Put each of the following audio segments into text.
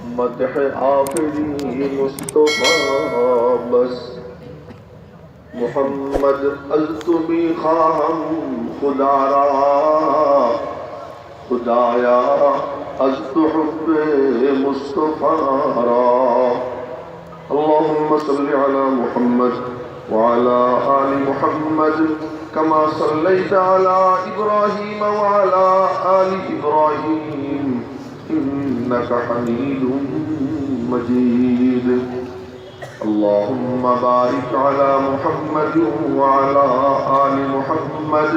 मदह आखिरी मुस्तफा बस मोहम्मद अज तुमी खाहम खुदारा खुदाया अज तुहुब्बे मुस्तफारा अल्लाहुम्मा सल्लि अला मुहम्मद व अला आलि मुहम्मद कमा सल्लैता अला इब्राहीम व अला आलि इब्राहीम इन्नका हमीदुम मजीद अल्लाहुम्मा बारिक अला मुहम्मद व अला आलि मुहम्मद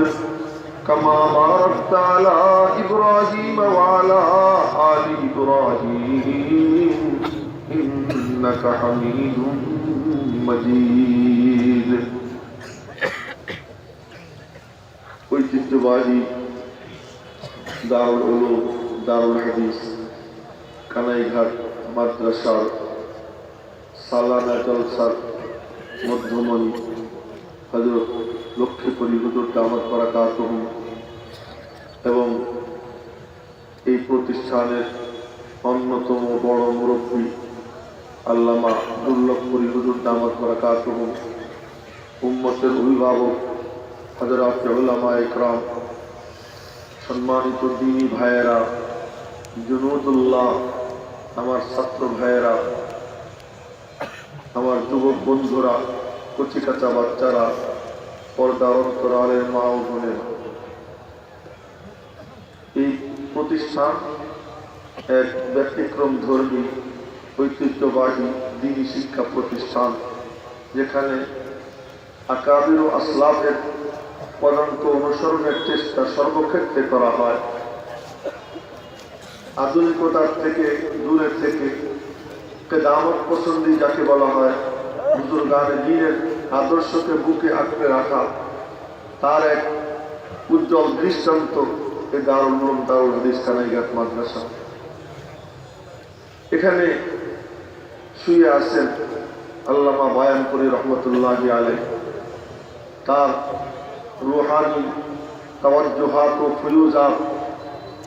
कमा बारकता अला इब्राहीम व अला आलि इब्राहीम इन्नका हमीदुम मजीद। ঐতিহ্যবাহী দারুল উলুম দারুল হাদিস কানাইঘাট মাদ্রাসার সালানা জলসার মধ্যমণি হযরত লক্ষ্মীপুরী হুজুর দামাত বারাকাতুহু এবং এই প্রতিষ্ঠানের অন্যতম বড় মুরব্বী আল্লামা দুর্লভপুরী হুজুর দামাত বারাকাতুহু, উম্মতের অভিভাবক হযরত উলামায়ে ইকরাম, সম্মানিত দ্বীনী ভাইয়েরা, জুনুদুল্লাহ, আমার ছাত্র ভাইয়েরা, আমার যুবক বন্ধুরা, কচি কাঁচা বাচ্চারা, পর্দার অন্তরালের মা ও বোনেরা, এই প্রতিষ্ঠান এক ব্যতিক্রম ধর্মী ঐতিহ্যবাহী দ্বীনী শিক্ষা প্রতিষ্ঠান, যেখানে আকাবির ও আসলাফের পদাঙ্ক অনুসরণের চেষ্টা সর্বক্ষেত্রে করা হয়। আধুনিকতার থেকে দূরে থেকে কেদামত পছন্দি যাকে বলা হয়, বুজুর্গানে দ্বীনের আদর্শকে বুকে আঁকড়ে রাখা, তার এক উজ্জ্বল দৃষ্টান্ত এই দারুল উলুম দারুল হাদিস কানাইঘাট মাদ্রাসা। এখানে শুয়ে আছেন আল্লামা বায়ানপুরী রহমতুল্লাহি আলাইহি। তার রুহানি তাওয়াজ্জুহাত ও ফুয়ুজাত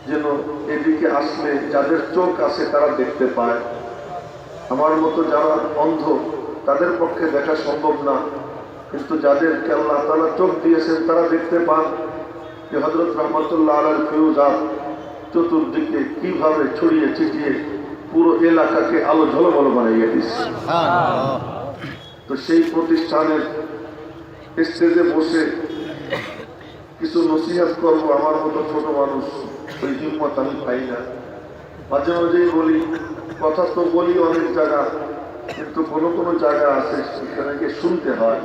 যেন এদিকে আসলে যাদের চোখ আছে তারা দেখতে পায়। আমার মতো যারা অন্ধ তাদের পক্ষে দেখা সম্ভব না, কিন্তু যাদেরকে আল্লাহ তাআলা চোখ দিয়েছেন তারা দেখতে পান যে হযরত রহমতুল্লাহ আলাইহির ফুয়ুজাত চতুর্দিকে কিভাবে ছড়িয়ে ছিটিয়ে পুরো এলাকাকে আলো ঝলমল বানিয়ে দিচ্ছে। তো সেই প্রতিষ্ঠানের স্টেজে বসে কিছু নসিহত করবো, আমার মতো ছোট মানুষ ওই হিম্মত আমি পাই না। মাঝে মাঝেই বলি, কথা তো বলি অনেক জায়গা, কিন্তু কোনো কোনো জায়গা আছে সেখানে গিয়ে শুনতে হয়।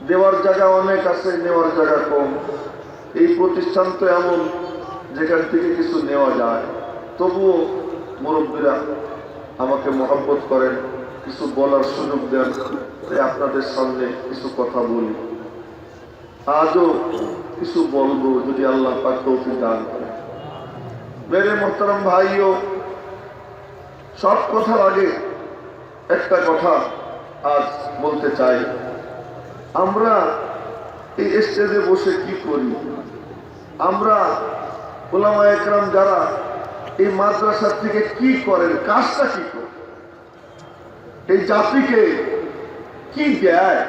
দেওয়ার জায়গা অনেক আছে, নেওয়ার জায়গা কম। এই প্রতিষ্ঠান তো এমন যেখান থেকে কিছু নেওয়া যায়, তবুও মুরব্বীরা আমাকে মহব্বত করেন, কিছু বলার সুযোগ দেন, তাই আপনাদের সামনে কিছু কথা বলি। আজও কিছু বলবো যদি আল্লাহ পাক তৌফিক দান করে। মেরে মোহতারাম ভাইও, সব কথার আগে একটা কথা আজ বলতে চাই। আমরা এই স্টেজে বসে কি করি? আমরা উলামায়ে কেরাম যারা এই মাদ্রাসা থেকে কি করেন, কাজটা কি করে, এই জাতিকে কি দেয়,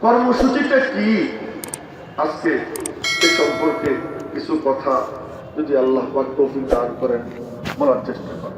কর্মসূচিটা কি, আজকে এ সম্পর্কে কিছু কথা যদি আল্লাহ পাক তৌফিক দান করেন বলার চেষ্টা করেন।